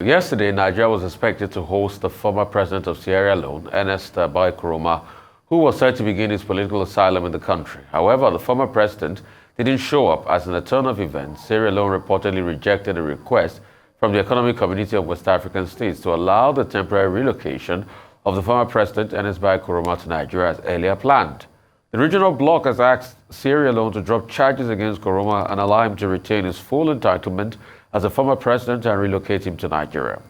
Yesterday, Nigeria was expected to host the former president of Sierra Leone, Ernest Koroma, who was set to begin his political asylum in the country. However, the former president didn't show up. As in a turn of events, Sierra Leone reportedly rejected a request from the Economic Community of West African States to allow the temporary relocation of the former president, Ernest Koroma, to Nigeria as earlier planned. The regional bloc has asked Sierra Leone to drop charges against Koroma and allow him to retain his full entitlement as a former president and relocate him to Nigeria.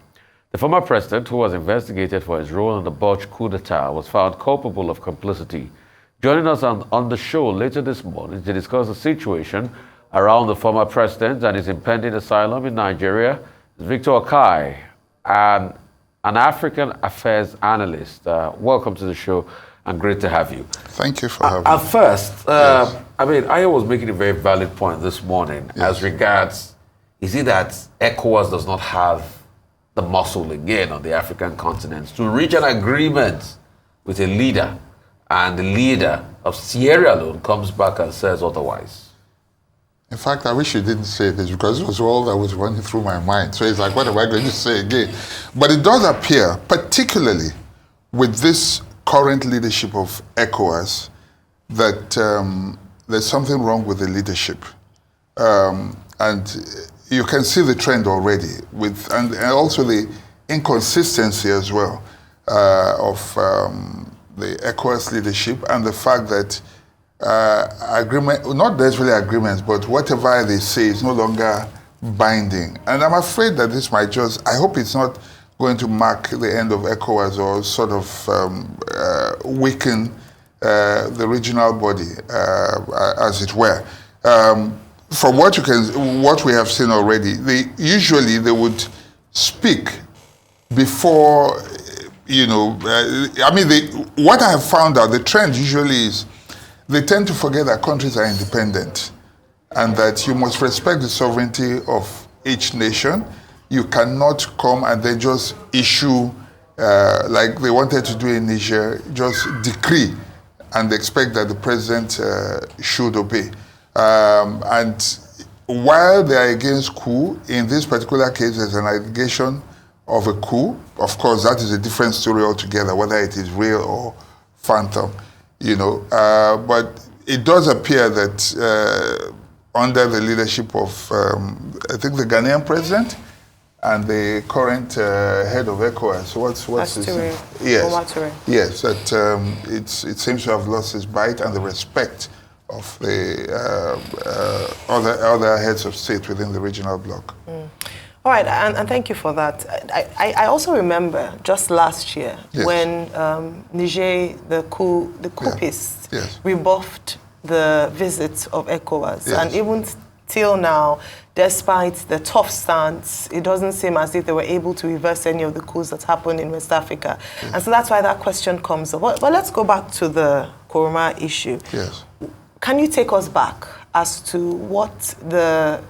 The former president, who was investigated for his role in the botched coup d'etat, was found culpable of complicity. Joining us on the show later this morning to discuss the situation around the former president and his impending asylum in Nigeria is Victor Okhai, an African affairs analyst. Welcome to the show and great to have you. Thank you for having me. At first, Yes. I was making a very valid point this morning as regards, is it that ECOWAS does not have the muscle again on the African continent to reach an agreement with a leader, and the leader of Sierra Leone comes back and says otherwise? In fact, I wish you didn't say this because it was all that was running through my mind. So it's like, what am I going to say again? But it does appear, particularly with this current leadership of ECOWAS, that there's something wrong with the leadership. And you can see the trend already, and also the inconsistency as well of the ECOWAS leadership, and the fact that not necessarily agreements, but whatever they say is no longer binding. And I'm afraid that this might I hope it's not going to mark the end of ECOWAS or sort of weaken the regional body, as it were. From what we have seen already, usually they would speak before, what I have found out, the trend usually is they tend to forget that countries are independent and that you must respect the sovereignty of each nation. You cannot come and then just issue, like they wanted to do in Niger, just decree and expect that the president should obey. And while they are against coup, in this particular case, there's an allegation of a coup. Of course, that is a different story altogether, whether it is real or phantom, But it does appear that under the leadership of, I think, the Ghanaian president and the current head of ECOWAS, what's his name? Yes, that it seems to have lost its bite and the respect of the other heads of state within the regional bloc. All right, and thank you for that. I also remember just last year when Niger, the coupists, rebuffed the visits of ECOWAS, and even till now, despite the tough stance, it doesn't seem as if they were able to reverse any of the coups that happened in West Africa. And so that's why that question comes up. But let's go back to the Koroma issue. Yes. Can you take us back as to what the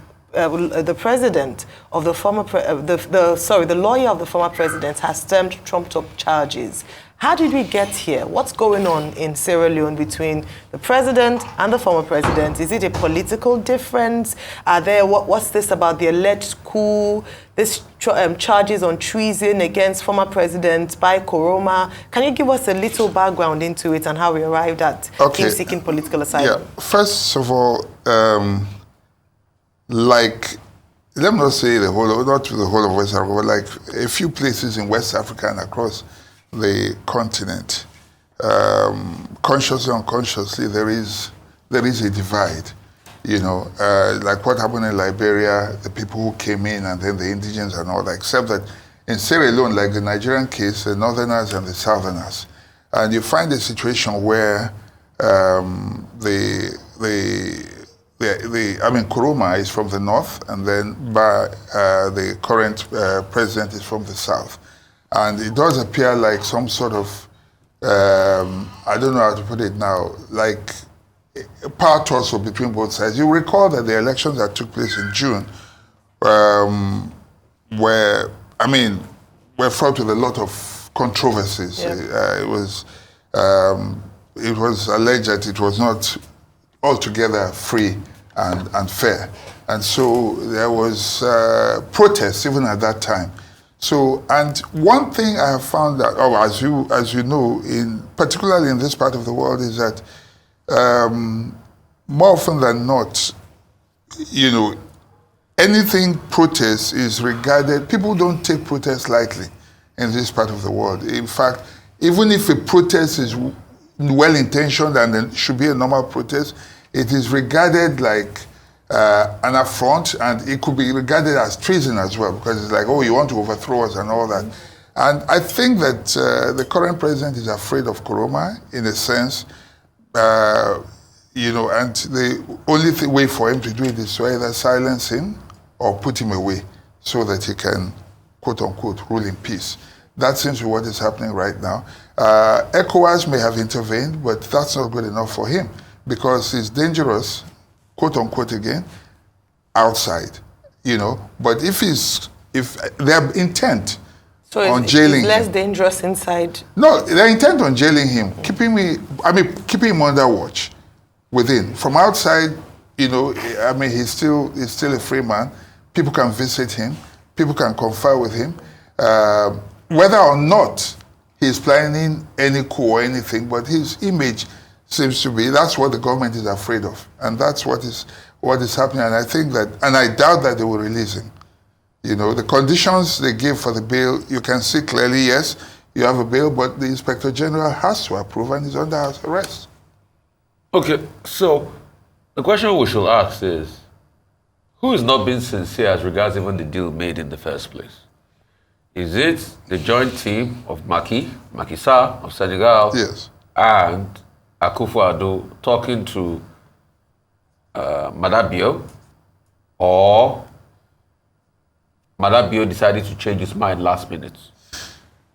president of the former, the lawyer of the former president has termed trumped-up charges? How did we get here? What's going on in Sierra Leone between the president and the former president? Is it a political difference? Are there, what's this about the alleged coup, this charges on treason against former president by Koroma? Can you give us a little background into it and how we arrived at him seeking political asylum? Yeah, first of all, let me not say not the whole of West Africa, but like a few places in West Africa and across the continent, consciously or unconsciously, there is a divide. Like what happened in Liberia, the people who came in and then the indigents and all that, except that in Sierra Leone, like the Nigerian case, the northerners and the southerners. And you find a situation where Koroma is from the north, and then the current president is from the south. And it does appear like some sort of, I don't know how to put it now, like a power tussle between both sides. You recall that the elections that took place in June were fraught with a lot of controversies. Yeah. It was alleged that it was not altogether free and fair. And so there was protests even at that time. So, and one thing I have found that, oh, as you know, particularly in this part of the world, is that more often than not, you know, anything protest is regarded, people don't take protest lightly in this part of the world. In fact, even if a protest is well-intentioned and it should be a normal protest, it is regarded like an affront, and it could be regarded as treason as well, because it's like, oh, you want to overthrow us and all that. And I think that the current president is afraid of Koroma in a sense, you know, and the only way for him to do it is to either silence him or put him away so that he can, quote unquote, rule in peace. That seems to be what is happening right now. ECOWAS may have intervened, but that's not good enough for him because he's dangerous, quote unquote again, outside, you know. But if they have intent on jailing he's less him, dangerous inside. No, their intent on jailing him, keeping him under watch within. From outside, you know, I mean, he's still a free man. People can visit him. People can confer with him. Whether or not he's planning any coup or anything, but his image seems to be, that's what the government is afraid of. And that's what is happening. And I think that, and I doubt that they will release him. You know, the conditions they give for the bail, you can see clearly, yes, you have a bail, but the Inspector General has to approve and he's under house arrest. Okay, so the question we should ask is, who is not being sincere as regards even the deal made in the first place? Is it the joint team of Macky Sall of Senegal, yes, and Akufo-Addo talking to Madabio, or Madabio decided to change his mind last minute?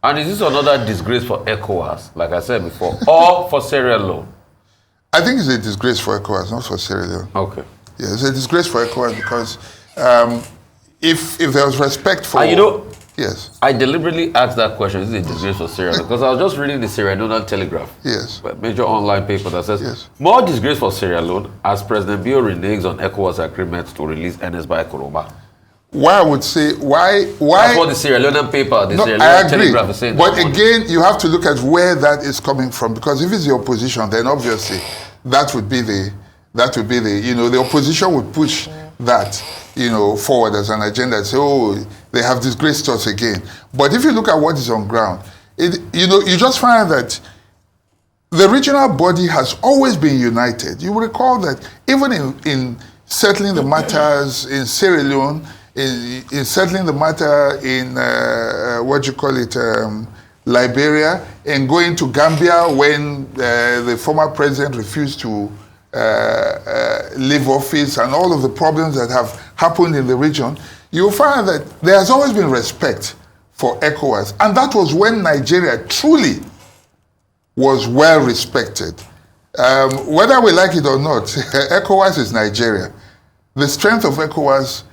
And is this another disgrace for ECOWAS, like I said before, or for Sierra Leone? I think it's a disgrace for ECOWAS, not for Sierra Leone. Okay. Yeah, it's a disgrace for ECOWAS because if there was respect for... you know, yes. I deliberately asked that question, is it a disgrace for Sierra Leone? Because I was just reading the Sierra Leone Telegraph, yes, a major online paper that says, yes, more disgrace for Sierra Leone as President Bio reneges on ECOWAS agreement to release NS by Koroma. Why I would say, why... That's what the Sierra Leone paper, the Sierra I Leone agree. Telegraph is saying. But again, you have to look at where that is coming from, because if it's the opposition, then obviously that would be the, you know, the opposition would push that, you know, forward as an agenda and say, oh, they have disgraced us again. But if you look at what is on ground, you know, you just find that the regional body has always been united. You will recall that even in settling the matters in Sierra Leone, in settling the matter in, Liberia, and going to Gambia when the former president refused to leave office, and all of the problems that have happened in the region, you'll find that there has always been respect for ECOWAS. And that was when Nigeria truly was well respected. Whether we like it or not, ECOWAS is Nigeria. The strength of ECOWAS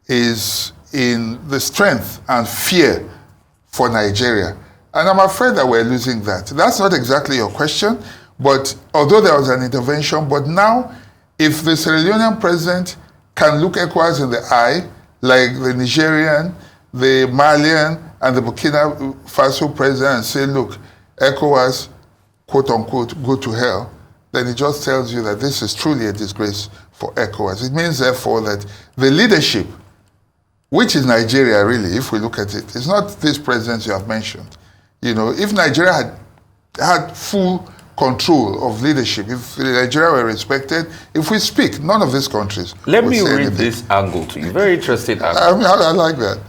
is in the strength and fear for Nigeria. And I'm afraid that we're losing that. That's not exactly your question, but although there was an intervention, but now if the Sierra Leonean president can look ECOWAS in the eye, like the Nigerian, the Malian, and the Burkina Faso president, and say, look, ECOWAS, quote unquote, go to hell, then it just tells you that this is truly a disgrace for ECOWAS. It means, therefore, that the leadership, which is Nigeria, really, if we look at it, it's not these presidents you have mentioned. You know, if Nigeria had full control of leadership, if Nigeria were respected, if we speak, none of these countries. Let me read this angle to you. Very interesting angle. I mean, I like that.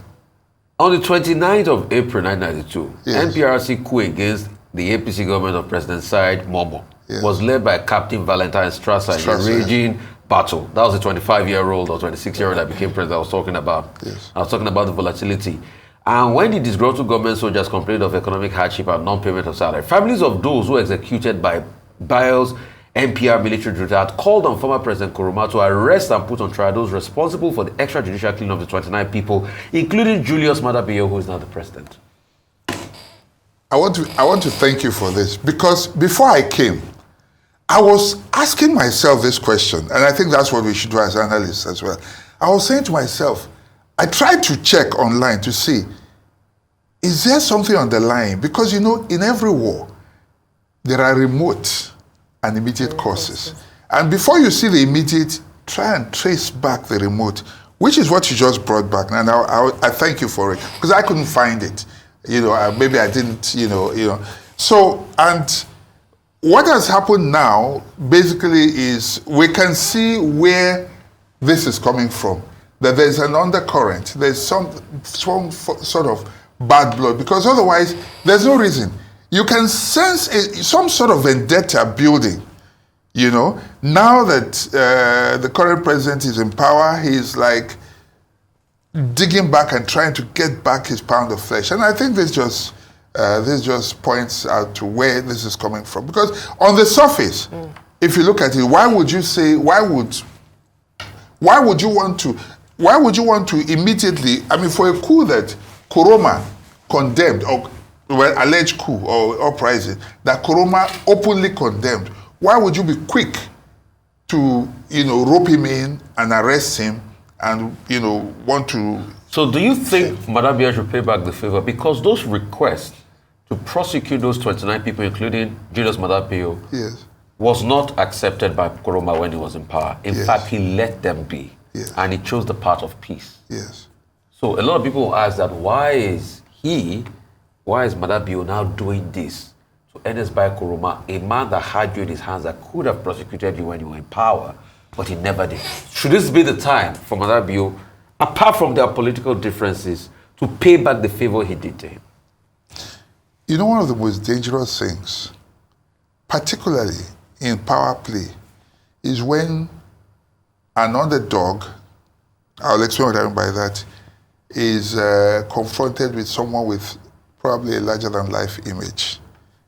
On the 29th of April 1992, yes, NPRC coup against the APC government of President Said Momo, yes, was led by Captain Valentine Strasser in a raging battle. That was the 25-year-old or 26-year-old that became president I was talking about. Yes. I was talking about the volatility. And when the disgruntled government soldiers complained of economic hardship and non-payment of salary, families of those who were executed by Biles NPR military junta had called on former President Koroma to arrest and put on trial those responsible for the extrajudicial killing of the 29 people, including Julius Madabio, who is now the president. I want to thank you for this, because before I came, I was asking myself this question, and I think that's what we should do as analysts as well. I was saying to myself, I tried to check online to see, is there something underlying? Because, you know, in every war, there are remote and immediate causes. And before you see the immediate, try and trace back the remote, which is what you just brought back. And I thank you for it, because I couldn't find it. You know, maybe I didn't, you know. So, and what has happened now, basically, is we can see where this is coming from. That there's an undercurrent. There's some sort of bad blood, because otherwise, there's no reason. You can sense some sort of vendetta building, you know. Now that the current president is in power, he's like digging back and trying to get back his pound of flesh. And I think this just points out to where this is coming from. Because on the surface, if you look at it, why would you want to immediately, I mean, for a coup that Koroma condemned, or alleged coup or uprising that Koroma openly condemned, why would you be quick to, you know, rope him in and arrest him and, you know, want to... So do you think Madabia should pay back the favor? Because those requests to prosecute those 29 people, including Julius Madabio, yes, was not accepted by Koroma when he was in power. In fact, he let them be. Yes. And he chose the path of peace. Yes. So a lot of people ask that, why is Madabio now doing this to Ernest Bai Koroma, a man that had you in his hands, that could have prosecuted you when you were in power, but he never did? Should this be the time for Madabio, apart from their political differences, to pay back the favor he did to him? You know, one of the most dangerous things, particularly in power play, is when an underdog, I'll explain what I mean by that, is confronted with someone with probably a larger-than-life image.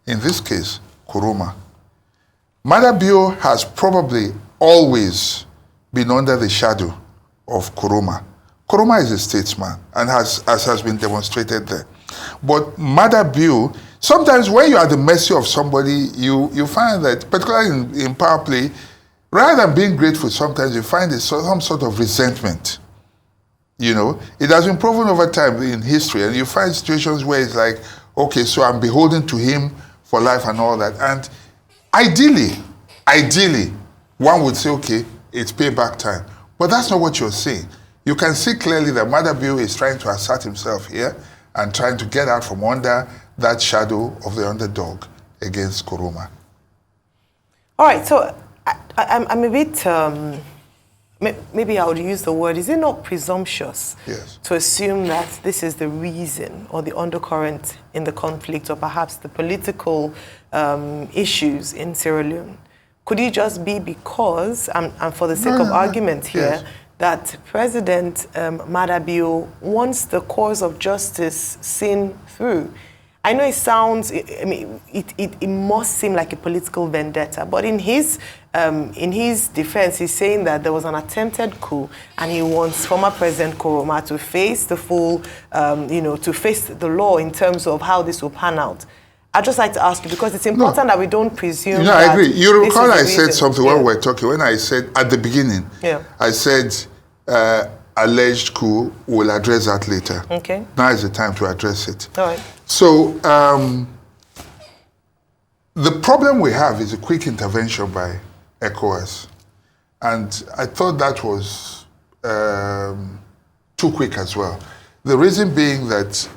In this case, Koroma. Madabio has probably always been under the shadow of Koroma. Koroma is a statesman, and as has been demonstrated there. But Madabio, sometimes when you are at the mercy of somebody, you find that, particularly in power play, rather than being grateful, sometimes you find some sort of resentment. You know, it has been proven over time in history, and you find situations where it's like, okay, so I'm beholden to him for life and all that. And ideally, one would say, okay, it's payback time. But that's not what you're saying. You can see clearly that Madabio is trying to assert himself here and trying to get out from under that shadow of the underdog against Koroma. All right, so I'm a bit, maybe I would use the word, is it not presumptuous to assume that this is the reason or the undercurrent in the conflict, or perhaps the political issues in Sierra Leone? Could it just be because, and for the sake of argument here, that President Madabio wants the cause of justice seen through? I know it sounds, I mean, it must seem like a political vendetta, but in his defense, he's saying that there was an attempted coup, and he wants former President Koroma to face the full, to face the law in terms of how this will pan out. I'd just like to ask you, because it's important that we don't presume. No, I agree. You recall I said something when we were talking, when I said at the beginning, I said alleged coup, we'll address that later. Okay. Now is the time to address it. All right. So the problem we have is a quick intervention by ECOWAS. And I thought that was too quick as well. The reason being that,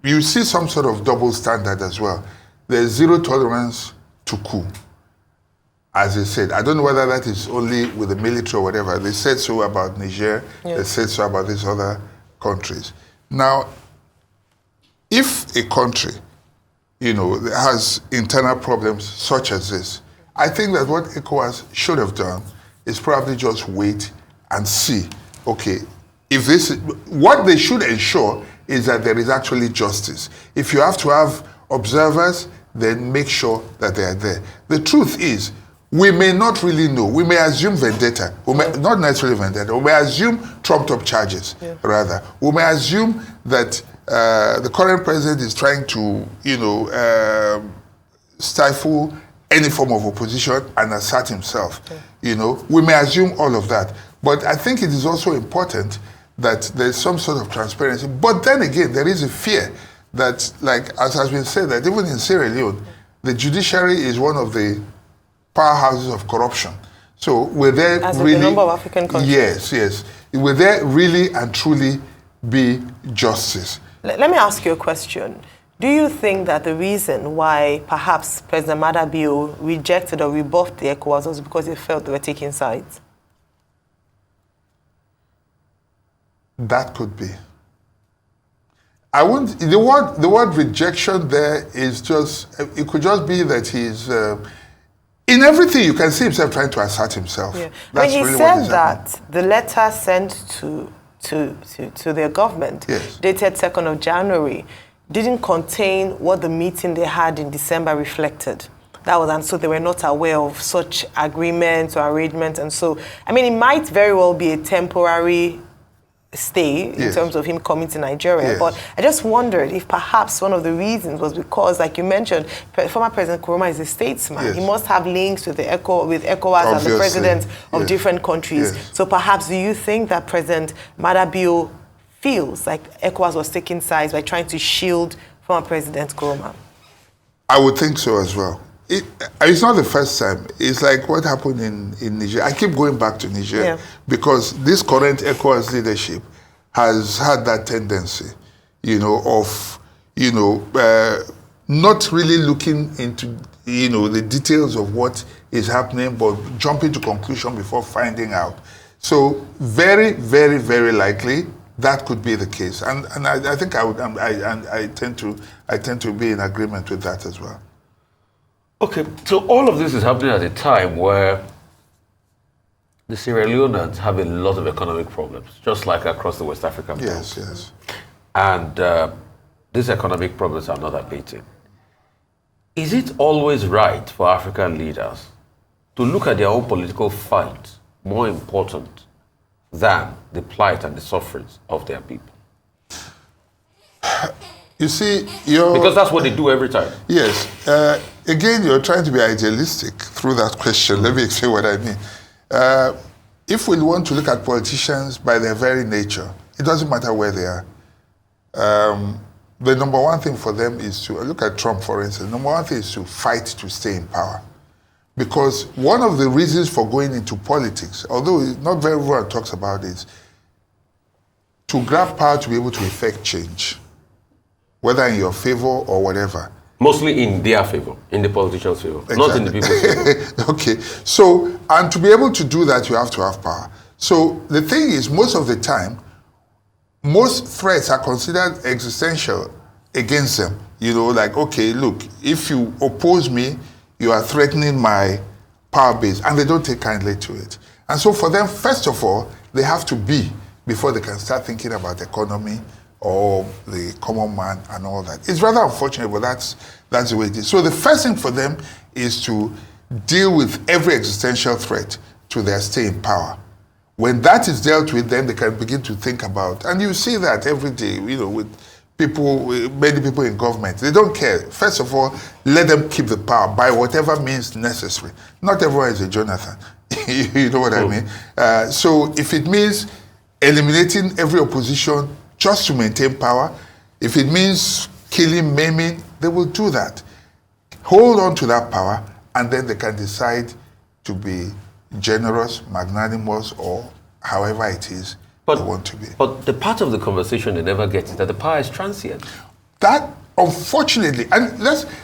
you see some sort of double standard as well. There's zero tolerance to coup, as they said. I don't know whether that is only with the military or whatever. They said so about Niger. They said so about these other countries. Now, if a country, has internal problems such as this, I think that what ECOWAS should have done is probably just wait and see, okay, if this, what they should ensure is that there is actually justice. If you have to have observers, then make sure that they are there. The truth is, we may not really know. We may assume vendetta. We may, not necessarily vendetta. We may assume trumped-up charges, rather. We may assume that the current president is trying to, stifle any form of opposition and assert himself. We may assume all of that. But I think it is also important that there's some sort of transparency. But then again, there is a fear that, like, as has been said, that even in Sierra Leone, the judiciary is one of the powerhouses of corruption. So we're there as really... As a number of African countries. Yes, yes. Will there really and truly be justice? Let me ask you a question. Do you think that the reason why perhaps President Madabio rejected or rebuffed the ECOWAS was because he felt they were taking sides? That could be. I wouldn't. The word rejection there is just. It could just be that he's in everything. You can see himself trying to assert himself. Yeah. That's he really said what that the letter sent to their government, yes, dated 2nd of January, didn't contain what the meeting they had in December reflected. That was, and so they were not aware of such agreements or arrangements. And so, I mean, it might very well be a temporary stay in yes, terms of him coming to Nigeria. Yes. But I just wondered if perhaps one of the reasons was because, like you mentioned, former President Koroma is a statesman. Yes. He must have links with ECOWAS Obviously. and the presidents of Yes. different countries. Yes. So perhaps do you think that President Madabio feels like ECOWAS was taking sides by trying to shield former President Koroma? I would think so as well. It's not the first time. It's like what happened in Niger. I keep going back to Niger because this current ECOWAS leadership has had that tendency, of, not really looking into, the details of what is happening, but jumping to conclusion before finding out. So very, very, very likely that could be the case, and I think I tend to be in agreement with that as well. Okay, so all of this is happening at a time where the Sierra Leoneans have a lot of economic problems, just like across the West African belt. Yes, yes. And these economic problems are not abating. Is it always right for African leaders to look at their own political fight more important than the plight and the sufferings of their people? You see, because that's what they do every time. Yes. Again, you're trying to be idealistic through that question. Let me explain what I mean. If we want to look at politicians by their very nature, it doesn't matter where they are. The number one thing for them is to, look at Trump, for instance, number one thing is to fight to stay in power. Because one of the reasons for going into politics, although not very everyone talks about it, to grab power to be able to effect change, whether in your favor or whatever. Mostly in their favor, in the politicians' favor, exactly. Not in the people's favor. Okay, so, and to be able to do that, you have to have power. So the thing is, most of the time, most threats are considered existential against them. Like, okay, look, if you oppose me, you are threatening my power base, and they don't take kindly to it. And so for them, first of all, they have to be, before they can start thinking about economy or the common man and all that. It's rather unfortunate, but that's the way it is. So the first thing for them is to deal with every existential threat to their stay in power. When that is dealt with, then they can begin to think about, and you see that every day, with people, many people in government, they don't care. First of all, let them keep the power by whatever means necessary. Not everyone is a Jonathan. You know what I mean? So if it means eliminating every opposition just to maintain power, if it means killing, maiming, they will do that. Hold on to that power, and then they can decide to be generous, magnanimous, or however it is they want to be. But the part of the conversation they never get is that the power is transient. That, unfortunately, and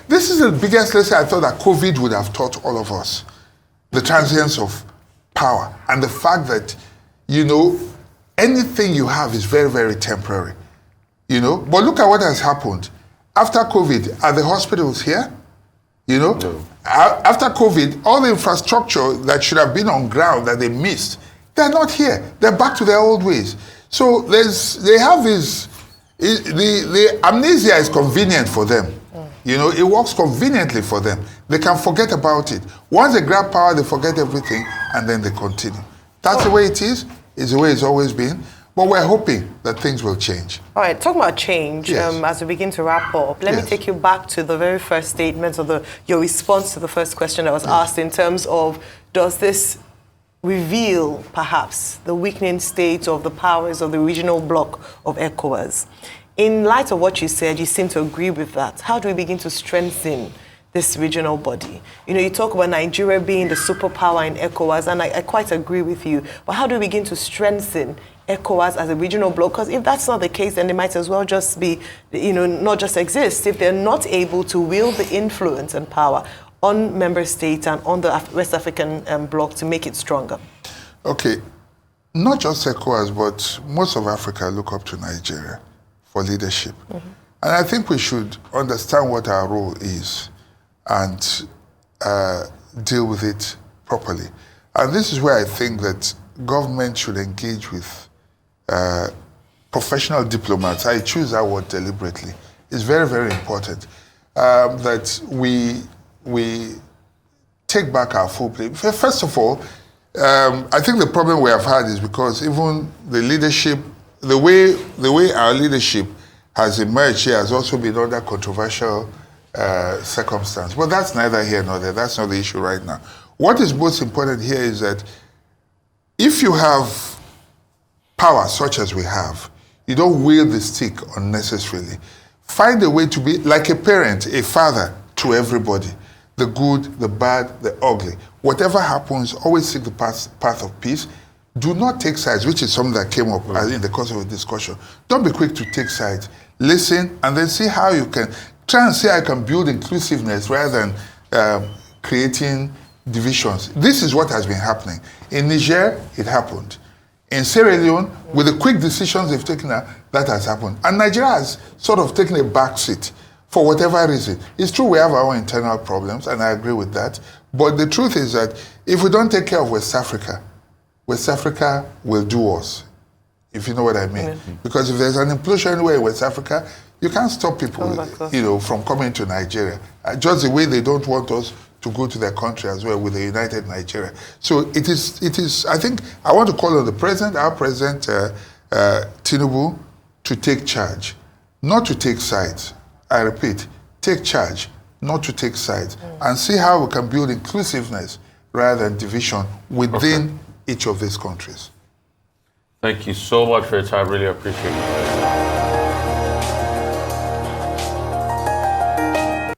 this is the biggest lesson I thought that COVID would have taught all of us. The transience of power and the fact that, anything you have is very, very temporary. But look at what has happened. After COVID, are the hospitals here? No. After COVID, all the infrastructure that should have been on ground that they missed, they're not here. They're back to their old ways. So they have this, the amnesia is convenient for them. It works conveniently for them. They can forget about it. Once they grab power, they forget everything, and then they continue. That's the way it is. It's the way it's always been. But we're hoping that things will change. All right, talking about change, yes. As we begin to wrap up, let me take you back to the very first statement or your response to the first question that was asked in terms of, does this reveal, perhaps, the weakening state of the powers of the regional bloc of ECOWAS. In light of what you said, you seem to agree with that. How do we begin to strengthen this regional body? You know, you talk about Nigeria being the superpower in ECOWAS, and I quite agree with you. But how do we begin to strengthen ECOWAS as a regional bloc? Because if that's not the case, then they might as well just be, you know, not just exist. If they're not able to wield the influence and power on member states and on the West African bloc to make it stronger. Okay, not just ECOWAS, but most of Africa look up to Nigeria for leadership. And I think we should understand what our role is and deal with it properly. And this is where I think that government should engage with professional diplomats. I choose that word deliberately. It's very, very important that we take back our full play. First of all, I think the problem we have had is because even the leadership, the way our leadership has emerged here has also been under controversial circumstance. But that's neither here nor there. That's not the issue right now. What is most important here is that if you have power such as we have, you don't wield the stick unnecessarily. Find a way to be like a parent, a father to everybody. The good, the bad, the ugly. Whatever happens, always seek the path of peace. Do not take sides, which is something that came up in the course of a discussion. Don't be quick to take sides. Listen, and then see how you can try and see how you can build inclusiveness rather than creating divisions. This is what has been happening. In Niger, it happened. In Sierra Leone, with the quick decisions they've taken, that has happened. And Nigeria has sort of taken a back seat for whatever reason. It's true we have our own internal problems, and I agree with that. But the truth is that if we don't take care of West Africa will do us, if you know what I mean. Because if there's an implosion anywhere in West Africa, you can't stop people, from coming to Nigeria. Just the way they don't want us to go to their country as well with a united Nigeria. So it is. I think I want to call on the president, our president, Tinubu, to take charge, not to take sides. I repeat, take charge, not to take sides, and see how we can build inclusiveness rather than division within each of these countries. Thank you so much for your time. Really appreciate it.